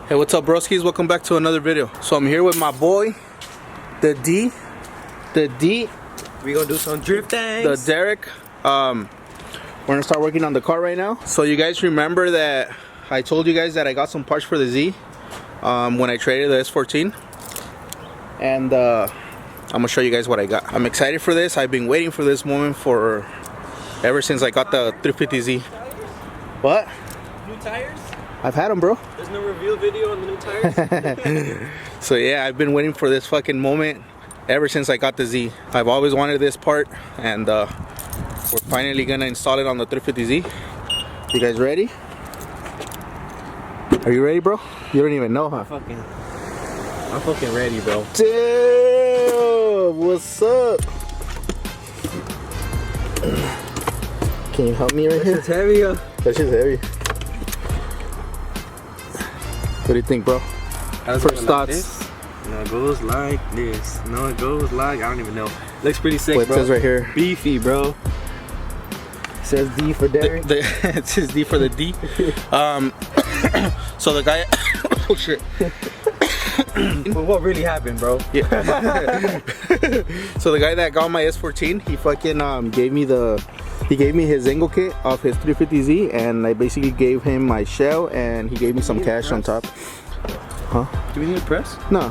Hey, what's up, broskies? Welcome back to another video. So I'm here with my boy, the D. We gonna do some drift things. The Derek. We're gonna start working on the car right now. So you guys remember that I told you guys that I got some parts for the Z when I traded the S14, and I'm gonna show you guys what I got. I'm excited for this. I've been waiting for this moment for ever since I got the 350Z. What? New tires? I've had them, bro. There's no reveal video on the new tires? So yeah, I've been waiting for this fucking moment ever since I got the Z. I've always wanted this part, and we're finally gonna install it on the 350Z. You guys ready? Are you ready, bro? You don't even know, huh? I'm fucking ready, bro. Damn, what's up? Can you help me right here? It's heavy, yo. That shit's heavy. What do you think, bro? First thoughts. No, it goes like this. No, it goes like, I don't even know. Looks pretty sick, What it bro. says right here. Beefy, bro. It says D for Derek. It says D for the D. So the guy, oh shit. But what really happened, bro? Yeah. So the guy that got my S14, he fucking gave me his Zengo kit of his 350Z, and I basically gave him my shell, and he gave me some cash on top. Huh? Do we need a press? No.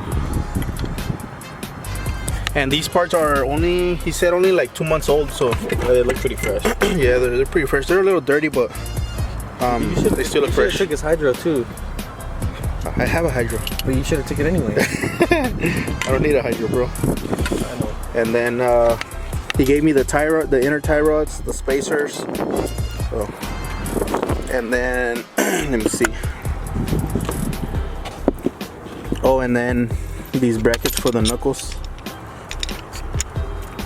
And these parts are only, he said, only like 2 months old, so They look pretty fresh. yeah, they're pretty fresh. They're a little dirty, but they still look fresh. You took his hydro too. I have a hydro. But you should have took it anyway. I don't need a hydro, bro. I know. And then he gave me the tie rod, the inner tie rods, the spacers. So, and then let me see. Oh, and then these brackets for the knuckles.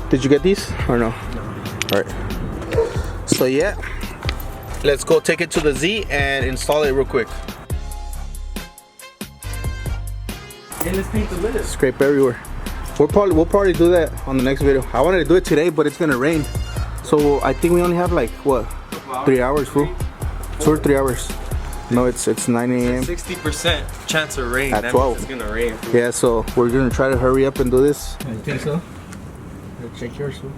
Did you get these or no? No. All right. So yeah, let's go take it to the Z and install it real quick. Hey, let's paint the lid. Scrape everywhere. We'll probably do that on the next video. I wanted to do it today, but it's gonna rain. So I think we only have like what, 3 hours, fool? 2 or 3 hours. No, it's 9 a.m. 60% chance of rain. At That 12. means it's gonna rain. Yeah, so we're gonna try to hurry up and do this. You think so? Check yours, fool.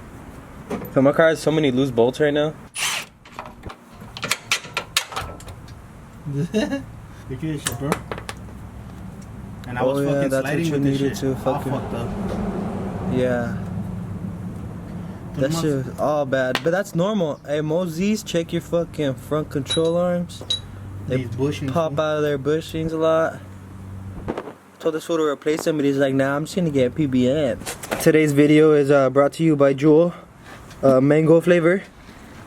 So my car has so many loose bolts right now. Look at this shit, bro. And I Oh, was yeah, fucking that's sliding what with you this needed shit. to fucking- All fucked up. Yeah. That shit was all bad. But that's normal. Hey, most Z's, check your fucking front control arms. They These bushings, pop fool. out of their bushings a lot. Told this fool to replace them, but he's like, nah, I'm just gonna get PBM. Today's video is brought to you by Jewel. Mango flavor.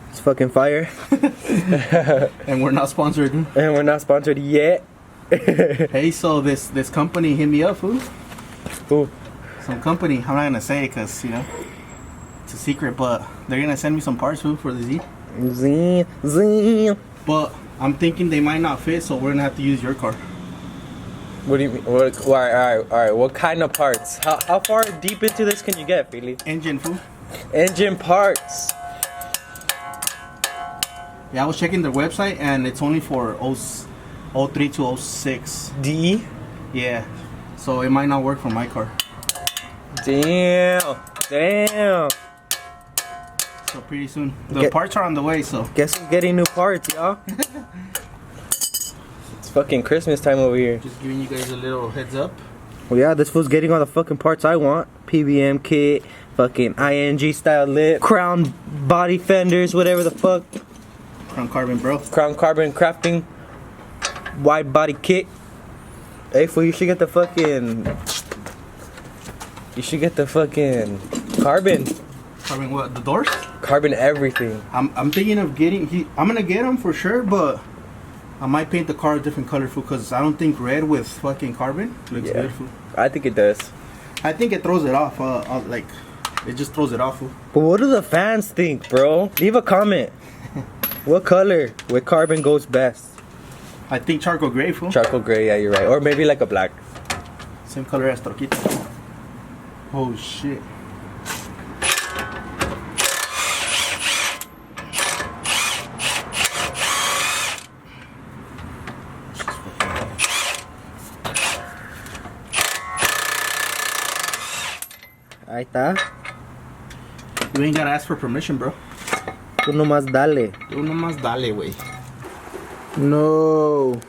It's fucking fire. And we're not sponsored. And we're not sponsored yet. Hey, so this company hit me up, fool. Ooh. Some company, I'm not gonna say it because, you know, it's a secret, but they're gonna send me some parts, fool, for the Z. Z. But I'm thinking they might not fit, so we're gonna have to use your car. What do you mean? Alright. What kind of parts? How far deep into this can you get, Philly? Engine, fool. Engine parts. Yeah, I was checking their website, and it's only for 03 to 06. D. Yeah, so it might not work for my car. Damn. So pretty soon. The parts are on the way, so. Guess who's getting new parts, y'all? It's fucking Christmas time over here. Just giving you guys a little heads up. Well, yeah, this fool's getting all the fucking parts I want. PBM kit, fucking ING style lip, crown body fenders, whatever the fuck. From Carbon, bro. Crown carbon crafting, wide body kit. Hey, fool, you should get the fucking. You should get the fucking carbon. Carbon what? The doors? Carbon everything. I'm thinking of getting. I'm gonna get them for sure, but I might paint the car a different color, fool, because I don't think red with fucking carbon looks Yeah. good, fool. I think it does. I think it throws it off. Like it just throws it off, fool. But what do the fans think, bro? Leave a comment. What color with carbon goes best? I think charcoal gray, fool. Charcoal gray, yeah, you're right. Or maybe like a black. Same color as Troquita. Oh shit. Ahí está. You ain't gotta ask for permission, bro. Tú nomás dale. Tú nomás dale, güey. No.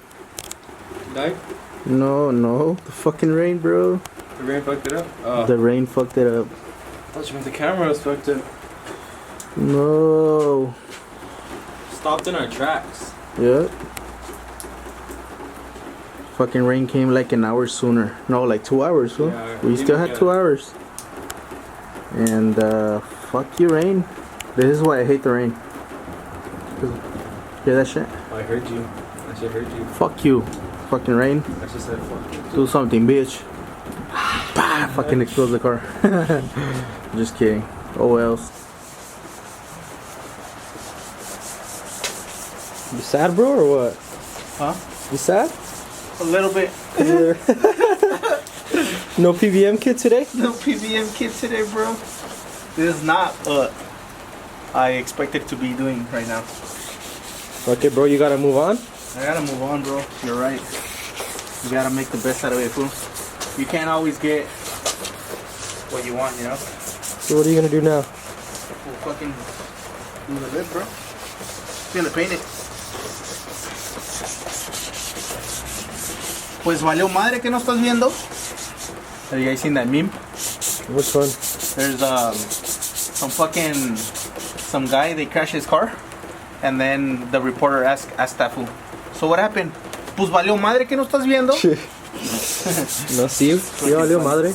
Died? No. The fucking rain, bro. The rain fucked it up? Oh. The rain fucked it up. I thought you meant the camera was fucked up. No. Stopped in our tracks. Yep. Fucking rain came like an hour sooner. No, like 2 hours, huh? Yeah, We still had 2 hours. And fuck you, rain. This is why I hate the rain. Hear that shit? Oh, I heard you. I should heard you. Fuck you. Fucking rain. I just said fuck you. Do something, bitch. Bah, fucking explode the car. Just kidding. Oh well. You sad, bro, or what? Huh? You sad? A little bit. No PBM kit today? No PBM kit today, bro. This is not what I expected to be doing right now. Okay, bro, you gotta move on. I gotta move on, bro. You're right. You gotta make the best out of it, fool. You can't always get what you want, you know? So what are you gonna do now? We'll fucking do the lip, bro. Gonna paint it. Pues valió madre que no estás viendo. Have you guys seen that meme? Which one? There's some guy, they crashed his car, and then the reporter asked that fool, so what happened? Pues valió madre que no estás viendo. No, sí, ya valió madre.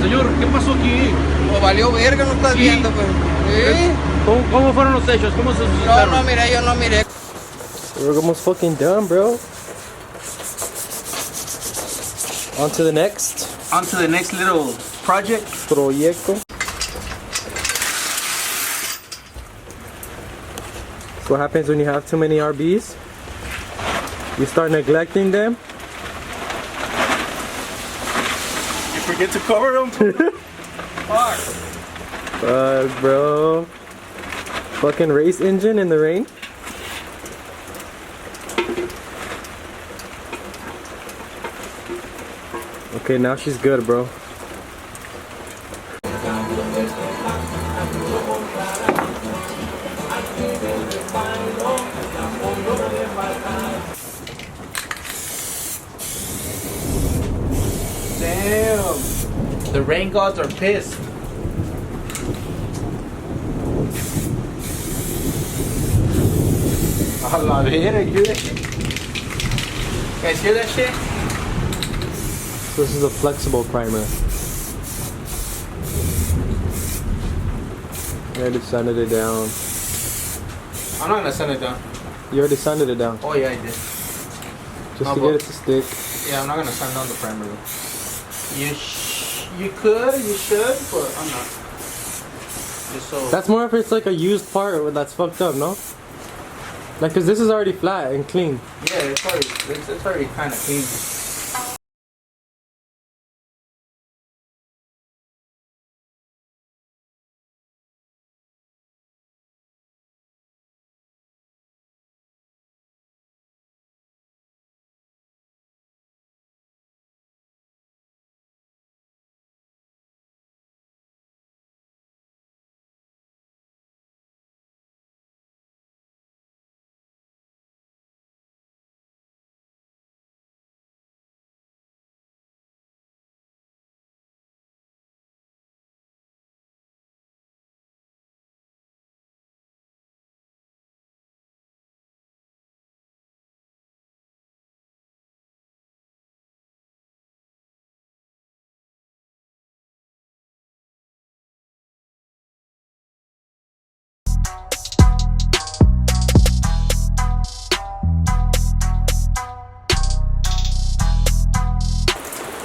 Señor, ¿qué pasó aquí? Pues valió verga, no estás viendo, pues. ¿Sí? ¿Cómo fueron los hechos? ¿Cómo se No, suscitaron? no miré, yo no miré. We're almost fucking done, bro. On to the next On to the next little project. proyecto. So what happens when you have too many RBs? You start neglecting them. You forget to cover them. Fuck. Fuck, bro. Fucking race engine in the rain. Okay, now she's good, bro. Damn. The rain gods are pissed. A la vera, you hear that shit? You guys hear that shit? This is a flexible primer. You already sanded it down. I'm not gonna send it down. You already sanded it down. Oh yeah, I did. Just No, to but- get it to stick. Yeah, I'm not gonna send down the primer though. You could, you should, but I'm not. Just so. That's more if it's like a used part that's fucked up, no? Like, cause this is already flat and clean. Yeah, it's already kind of clean.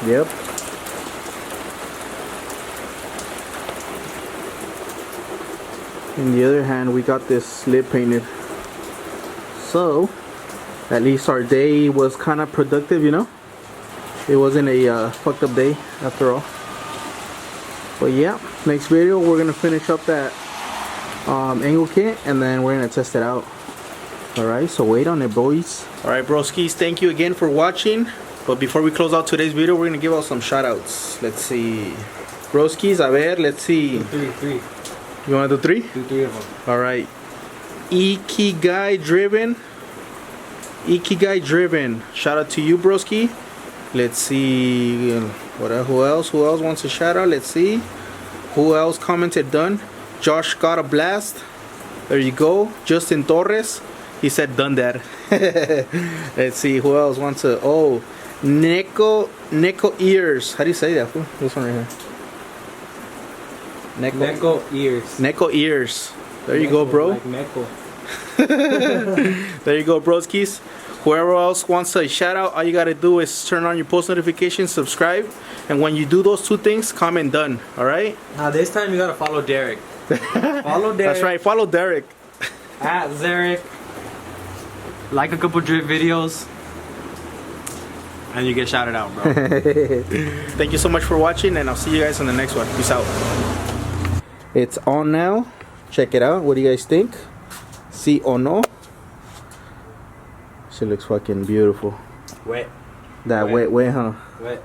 Yep. On the other hand, we got this lip painted. So, at least our day was kind of productive, you know? It wasn't a fucked up day after all. But yeah, next video we're gonna finish up that angle kit and then we're gonna test it out. Alright, so wait on it, boys. Alright, broskis, thank you again for watching. But before we close out today's video, we're gonna give out some shout outs. Let's see. Broskis, a ver, let's see. Three. You wanna do 3? Do 3 of them. Alright. Ikigai Driven. Shout out to you, broski. Let's see. Who else wants a shout out? Let's see. Who else commented done? Josh got a blast. There you go. Justin Torres. He said done that. Let's see. Who else wants to? Oh, Neko Ears. How do you say that? This one right here. Neko ears. Neko Ears. There you go, bro. Like Neko. There you go, broskis. Whoever else wants a shout out, all you gotta do is turn on your post notifications, subscribe, and when you do those 2 things, comment done. All right? Now this time you gotta follow Derek. Follow Derek. That's right. Follow Derek. At Zarek. Like a couple drip videos. And you get shouted out, bro. Thank you so much for watching, and I'll see you guys on the next one. Peace out. It's on now. Check it out. What do you guys think? See or no? She looks fucking beautiful. Wet. That wet, huh? Wet.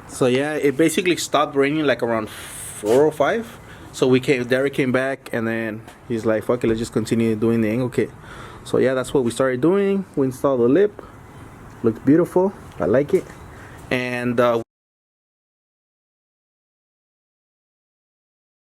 So yeah, it basically stopped raining like around 4 or 5. So Derek came back, and then he's like, fuck it, let's just continue doing the angle kit. So yeah, that's what we started doing. We installed the lip. Looks beautiful. I like it. And